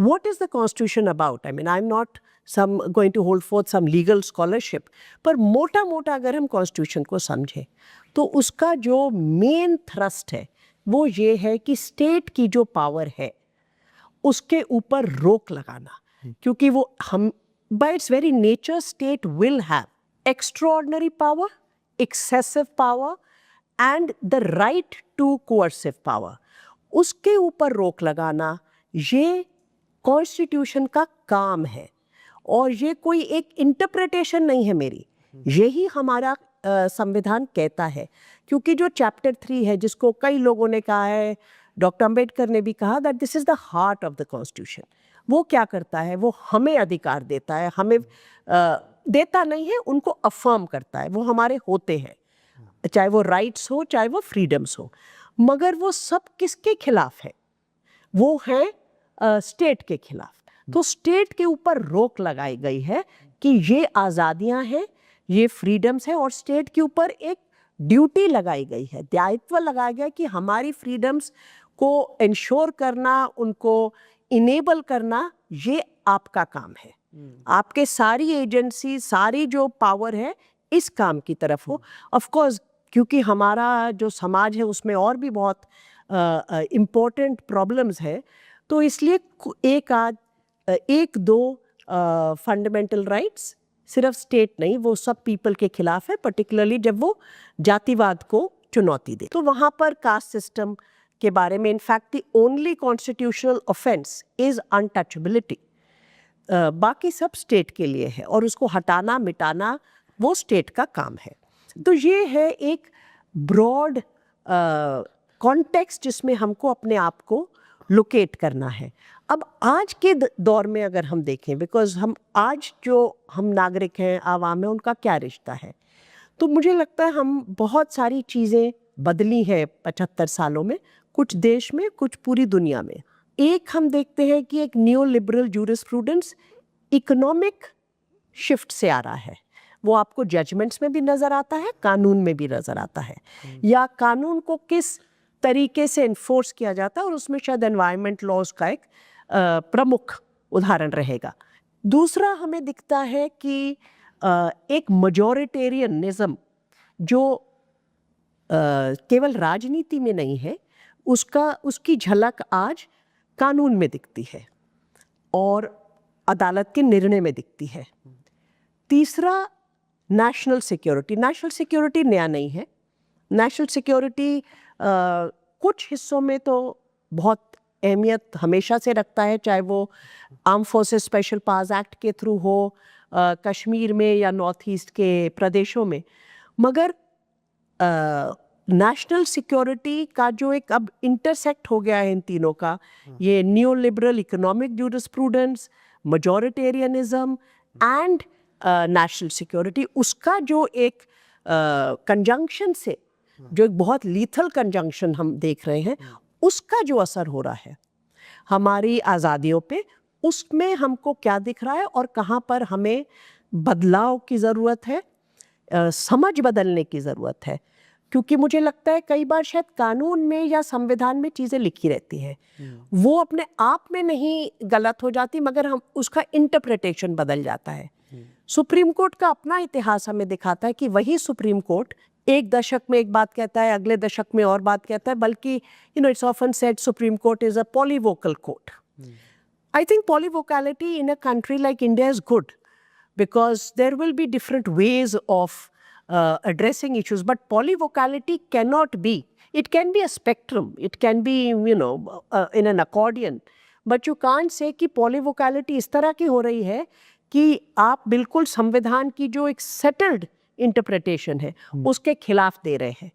what is the Constitution about? I mean, I'm not going to hold forth some legal scholarship, पर मोटा मोटा अगर हम Constitution को समझें तो उसका जो मेन थ्रस्ट है वो ये है कि स्टेट की जो पावर है उसके ऊपर रोक लगाना, क्योंकि वो हम by its very nature state will have extraordinary power, excessive power and the right to coercive power. उसके ऊपर रोक लगाना ये कॉन्स्टिट्यूशन का काम है और ये कोई एक इंटरप्रिटेशन नहीं है मेरी, यही हमारा संविधान कहता है। क्योंकि जो चैप्टर 3 है जिसको कई लोगों ने कहा है, डॉक्टर अंबेडकर ने भी कहा that this is the heart of the constitution, वो क्या करता है, वो हमें अधिकार देता है, हमें देता नहीं है, उनको अफर्म करता है, वो हमारे होते हैं, चाहे वो राइट्स हो चाहे वो फ्रीडम्स हो, मगर वो सब किसके खिलाफ है, वो है स्टेट के खिलाफ। तो स्टेट के ऊपर रोक लगाई गई है कि ये आज़ादियां हैं, ये फ्रीडम्स हैं और स्टेट के ऊपर एक ड्यूटी लगाई गई है, दायित्व लगाया गया कि हमारी फ्रीडम्स को इंश्योर करना, उनको इनेबल करना, ये आपका काम है। आपके सारी एजेंसी, सारी जो पावर है इस काम की तरफ हो। ऑफ कोर्स क्योंकि हमारा जो समाज है उसमें और भी बहुत इम्पोर्टेंट प्रॉब्लम्स है, तो इसलिए एक दो फंडामेंटल राइट्स सिर्फ स्टेट नहीं, वो सब पीपल के खिलाफ है, पर्टिकुलरली जब वो जातिवाद को चुनौती दे। तो वहाँ पर कास्ट सिस्टम के बारे में in fact the only constitutional offence is untouchability, बाकी सब स्टेट के लिए है और उसको हटाना मिटाना वो स्टेट का काम है। तो ये है एक ब्रॉड कॉन्टेक्स्ट जिसमें हमको अपने आप को लोकेट करना है। अब आज के दौर में अगर हम देखें, बिकॉज हम आज जो हम नागरिक हैं, आवाम है, उनका क्या रिश्ता है, तो मुझे लगता है हम बहुत सारी चीज़ें बदली हैं 75 सालों में, कुछ देश में, कुछ पूरी दुनिया में। एक हम देखते हैं कि एक new liberal jurisprudence economic shift से आ रहा है, वो आपको जजमेंट्स में भी नज़र आता है, कानून में भी नज़र आता है, या कानून को किस तरीके से इन्फोर्स किया जाता है, और उसमें शायद एनवायरनमेंट लॉज का एक प्रमुख उदाहरण रहेगा। दूसरा हमें दिखता है कि एक मजॉरिटेरियनिज्म जो केवल राजनीति में नहीं है, उसकी झलक आज कानून में दिखती है और अदालत के निर्णय में दिखती है। तीसरा नेशनल सिक्योरिटी नया नहीं है। नेशनल सिक्योरिटी कुछ हिस्सों में तो बहुत अहमियत हमेशा से रखता है, चाहे वो arm forces special powers act के थ्रू हो, कश्मीर में या नॉर्थ ईस्ट के प्रदेशों में, मगर नेशनल सिक्योरिटी का जो एक अब इंटरसेक्ट हो गया है इन तीनों का, ये new liberal economic jurisprudence, majoritarianism and national security, उसका जो एक कंजंक्शन से, जो एक बहुत लीथल कंजंक्शन हम देख रहे हैं, उसका जो असर हो रहा है हमारी आज़ादियों पे, उसमें हमको क्या दिख रहा है और कहाँ पर हमें बदलाव की ज़रूरत है, समझ बदलने की ज़रूरत है। क्योंकि मुझे लगता है कई बार शायद कानून में या संविधान में चीज़ें लिखी रहती हैं, वो अपने आप में नहीं गलत हो जाती, मगर हम उसका इंटरप्रिटेशन बदल जाता है। सुप्रीम कोर्ट का अपना इतिहास हमें दिखाता है कि वही सुप्रीम कोर्ट एक दशक में एक बात कहता है, अगले दशक में और बात कहता है, बल्कि it's often said Supreme Court is a polyvocal court. I think polyvocality in a country like India is good because there will be different ways of addressing issues, but polyvocality cannot be, it can be a spectrum, it can be in an accordion, but you can't say कि polyvocality इस तरह की हो रही है कि आप बिल्कुल संविधान की जो एक settled interpretation है उसके खिलाफ दे रहे हैं।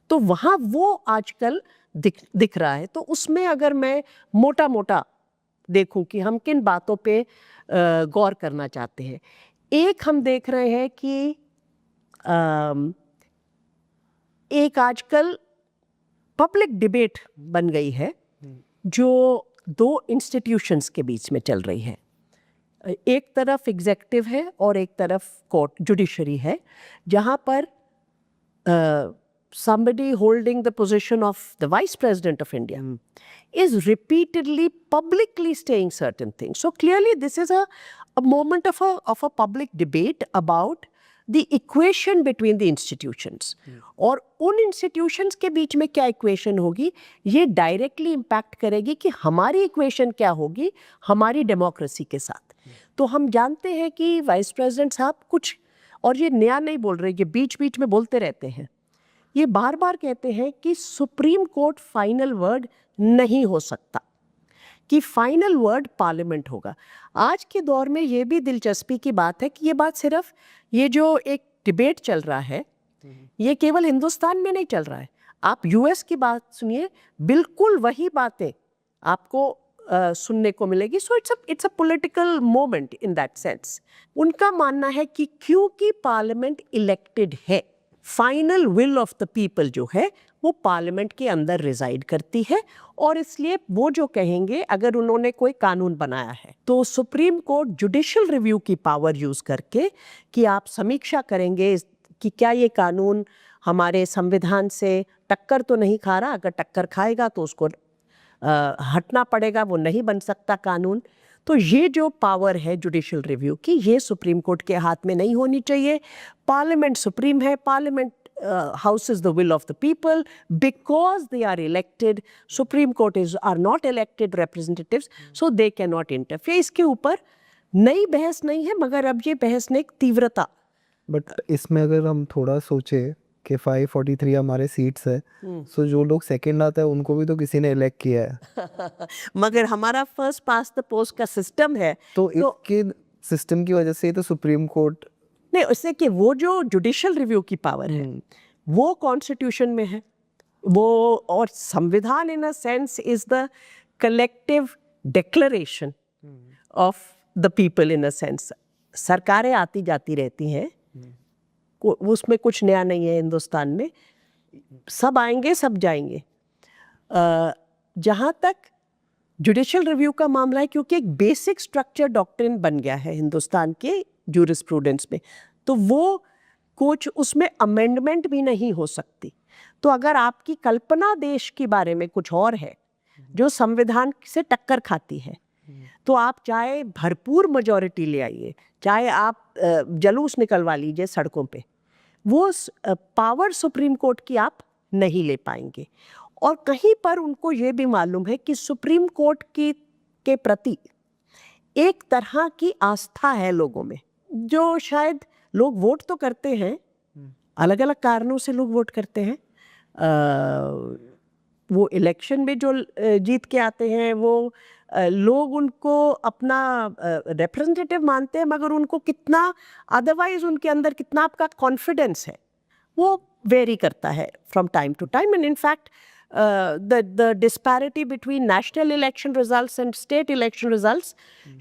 तो वहाँ वो आजकल दिख रहा है। तो उसमें अगर मैं मोटा मोटा देखूं कि हम किन बातों पे गौर करना चाहते हैं, एक हम देख रहे हैं कि एक आजकल पब्लिक डिबेट बन गई है जो दो इंस्टीट्यूशंस के बीच में चल रही है। एक तरफ एग्जेक्टिव है और एक तरफ कोर्ट जुडिशरी है, जहाँ पर somebody holding the position of the Vice President of India is repeatedly publicly saying certain things. So clearly this is a moment of a public debate about the equation between the institutions. और उन institutions के बीच में क्या equation होगी, ये directly impact करेगी कि हमारी equation क्या होगी हमारी democracy के साथ. तो हम जानते हैं कि Vice President साहब कुछ, और ये नया नहीं बोल रहे, ये बीच बीच में बोलते रहते हैं, ये बार बार कहते हैं कि सुप्रीम कोर्ट फाइनल वर्ड नहीं हो सकता, कि फाइनल वर्ड पार्लियामेंट होगा. आज के दौर में ये भी दिलचस्पी की बात है कि ये बात सिर्फ ये जो एक डिबेट चल रहा है ये केवल हिंदुस्तान में नहीं चल रहा है. आप यूएस की बात सुनिए, बिल्कुल वही बातें आपको सुनने को मिलेगी. So it's a political moment in that sense. उनका मानना है कि क्योंकि पार्लियामेंट इलेक्टेड है, final will of the people जो है वो पार्लियामेंट के अंदर रिजाइड करती है, और इसलिए वो जो कहेंगे, अगर उन्होंने कोई कानून बनाया है तो सुप्रीम कोर्ट जुडिशियल रिव्यू की पावर यूज करके कि आप समीक्षा करेंगे कि क्या ये कानून हमारे संविधान से टक्कर तो नहीं खा रहा, अगर टक्कर खाएगा तो उसको हटना पड़ेगा, वो नहीं बन सकता कानून. तो ये जो पावर है जुडिशियल रिव्यू की, ये सुप्रीम कोर्ट के हाथ में नहीं होनी चाहिए. पार्लियामेंट सुप्रीम है, parliament house is the will of the people because they are elected. Supreme Court are not elected representatives, so they cannot interfere. इसके ऊपर नई बहस नहीं है, मगर अब ये बहस ने एक तीव्रता. बट इसमें अगर हम थोड़ा सोचे कि 543 हमारे सीट्स है, सो जो लोग सेकंड आता है उनको भी तो किसी ने इलेक्ट किया है. मगर हमारा फर्स्ट पास द पोस्ट का सिस्टम है, तो इसके सिस्टम की वजह से तो सुप्रीम कोर्ट नहीं, उससे कि वो जो जुडिशियल रिव्यू की पावर है वो कॉन्स्टिट्यूशन में है, वो, और संविधान in a sense is the collective declaration of the people. In a sense सरकारें आती जाती रहती हैं, उसमें कुछ नया नहीं है हिंदुस्तान में, सब आएंगे सब जाएंगे. जहाँ तक जुडिशियल रिव्यू का मामला है, क्योंकि एक बेसिक स्ट्रक्चर डॉक्ट्रिन बन गया है हिंदुस्तान के जूरिस्प्रूडेंस में, तो वो कुछ उसमें अमेंडमेंट भी नहीं हो सकती. तो अगर आपकी कल्पना देश के बारे में कुछ और है जो संविधान से टक्कर खाती है, तो आप चाहे भरपूर मेजॉरिटी ले आइए, चाहे आप जलूस निकलवा लीजिए सड़कों पे, वो पावर सुप्रीम कोर्ट की आप नहीं ले पाएंगे. और कहीं पर उनको ये भी मालूम है कि सुप्रीम कोर्ट के प्रति एक तरह की आस्था है लोगों में, जो शायद लोग वोट तो करते हैं, अलग अलग कारणों से लोग वोट करते हैं. वो इलेक्शन में जो जीत के आते हैं वो लोग उनको अपना रिप्रेजेंटेटिव मानते हैं, मगर उनको कितना अदरवाइज उनके अंदर कितना आपका कॉन्फिडेंस है वो वेरी करता है from time to time. And in fact the disparity between national election results and state election results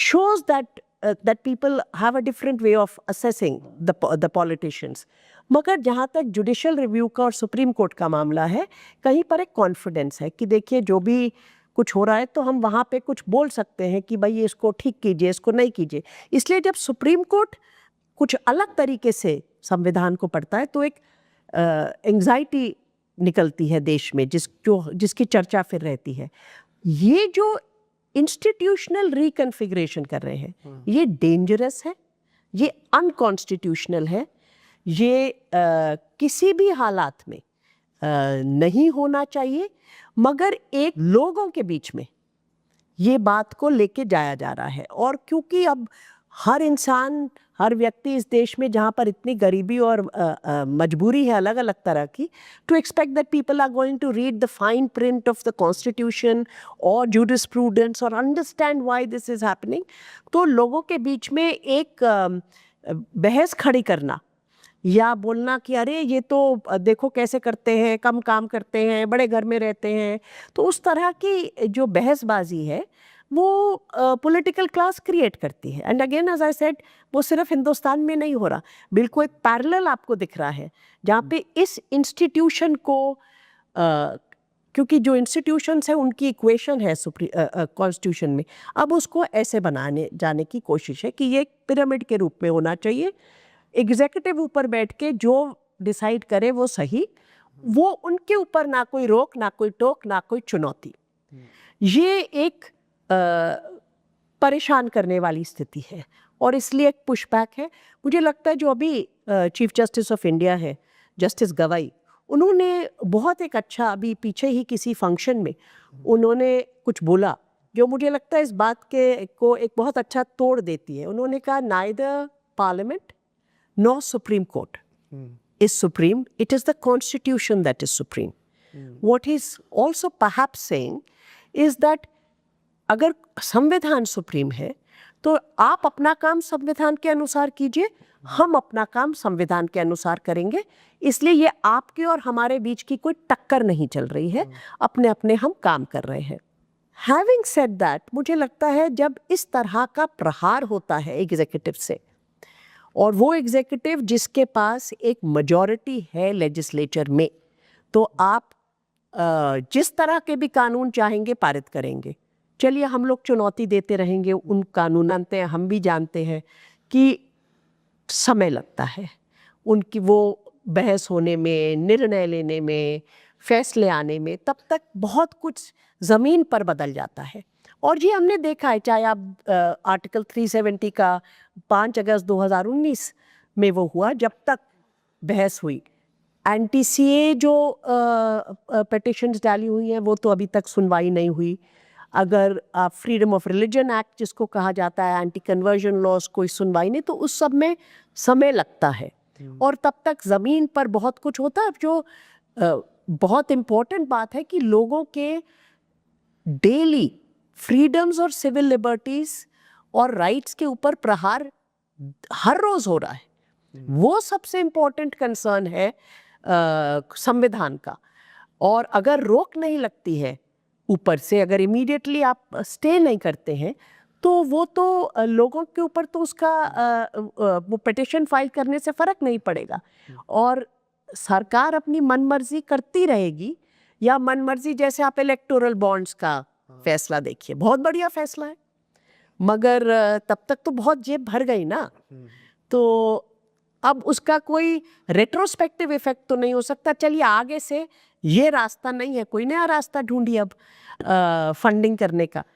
shows that people have a different way of assessing the politicians. मगर जहाँ तक जुडिशियल रिव्यू का और supreme court का मामला है, कहीं पर एक कॉन्फिडेंस है कि देखिए जो भी कुछ हो रहा है तो हम वहाँ पे कुछ बोल सकते हैं कि भाई इसको ठीक कीजिए, इसको नहीं कीजिए. इसलिए जब सुप्रीम कोर्ट कुछ अलग तरीके से संविधान को पढ़ता है तो एक एंग्जाइटी निकलती है देश में, जिसकी चर्चा फिर रहती है. ये जो इंस्टीट्यूशनल रिकन्फिगरेशन कर रहे हैं ये डेंजरस है, ये अनकॉन्स्टिट्यूशनल है, ये किसी भी हालात में नहीं होना चाहिए. मगर एक लोगों के बीच में ये बात को लेके जाया जा रहा है, और क्योंकि अब हर इंसान, हर व्यक्ति इस देश में जहाँ पर इतनी गरीबी और मजबूरी है अलग अलग तरह की, to expect that people are going to read the fine print of the constitution और जूरिस्प्रूडेंस और understand why this is happening, तो लोगों के बीच में एक बहस खड़ी करना या बोलना कि अरे ये तो देखो कैसे करते हैं, कम काम करते हैं, बड़े घर में रहते हैं, तो उस तरह की जो बहसबाजी है वो पॉलिटिकल क्लास क्रिएट करती है. And again as I said, वो सिर्फ हिंदुस्तान में नहीं हो रहा, बिल्कुल एक पैरेलल आपको दिख रहा है जहाँ पे इस इंस्टीट्यूशन को क्योंकि जो इंस्टीट्यूशंस है उनकी इक्वेशन है कॉन्स्टिट्यूशन में, अब उसको ऐसे बनाने जाने की कोशिश है कि ये एक पिरामिड के रूप में होना चाहिए. एग्जीक्यूटिव ऊपर बैठ के जो डिसाइड करे वो सही, वो उनके ऊपर ना कोई रोक, ना कोई टोक, ना कोई चुनौती। ये एक परेशान करने वाली स्थिति है और इसलिए एक पुशबैक है। मुझे लगता है जो अभी चीफ जस्टिस ऑफ इंडिया है, जस्टिस गवाई, उन्होंने बहुत एक अच्छा, अभी पीछे ही किसी फंक्शन में उन्होंने कुछ बोला जो मुझे लगता है इस बात के को एक बहुत अच्छा तोड़ देती है। उन्होंने कहा, neither parliament nor Supreme Court is supreme. It is the Constitution that is supreme. What he's also perhaps saying is that अगर संविधान सुप्रीम है तो आप अपना काम संविधान के अनुसार कीजिए, हम अपना काम संविधान के अनुसार करेंगे। इसलिए ये आपके और हमारे बीच की कोई टक्कर नहीं चल रही है, अपने अपने हम काम कर रहे हैं। हैविंग सेड दैट, मुझे लगता है जब इस तरह का प्रहार होता है एग्जीक्यूटिव से, और वो एग्जीक्यूटिव जिसके पास एक मेजॉरिटी है लेजिस्लेचर में, तो आप जिस तरह के भी कानून चाहेंगे पारित करेंगे। चलिए हम लोग चुनौती देते रहेंगे उन कानून, जानते हैं, हम भी जानते हैं कि समय लगता है उनकी वो बहस होने में, निर्णय लेने में, फैसले आने में, तब तक बहुत कुछ ज़मीन पर बदल जाता है। और ये हमने देखा है, चाहे आप आर्टिकल 370 का 5 अगस्त 2019 में वो हुआ, जब तक बहस हुई। एंटी सीए जो पिटिशन्स डाली हुई हैं वो तो अभी तक सुनवाई नहीं हुई। अगर आप फ्रीडम ऑफ रिलीजन एक्ट जिसको कहा जाता है, एंटी कन्वर्जन लॉज, कोई सुनवाई नहीं, तो उस सब में समय लगता है और तब तक ज़मीन पर बहुत कुछ होता है। जो बहुत इम्पोर्टेंट बात है कि लोगों के डेली फ्रीडम्स और सिविल लिबर्टीज और राइट्स के ऊपर प्रहार हर रोज हो रहा है। वो सबसे इम्पोर्टेंट कंसर्न है संविधान का। और अगर रोक नहीं लगती है ऊपर से, अगर इमीडिएटली आप स्टे नहीं करते हैं, तो वो तो लोगों के ऊपर तो उसका वो पिटिशन फाइल करने से फ़र्क नहीं पड़ेगा और सरकार अपनी मनमर्जी करती रहेगी। या मनमर्जी, जैसे आप इलेक्टोरल बॉन्ड्स का फैसला देखिए, बहुत बढ़िया फैसला है, मगर तब तक तो बहुत जेब भर गई ना, तो अब उसका कोई रेट्रोस्पेक्टिव इफेक्ट तो नहीं हो सकता। चलिए आगे से ये रास्ता नहीं है, कोई नया रास्ता ढूंढिए अब फंडिंग करने का।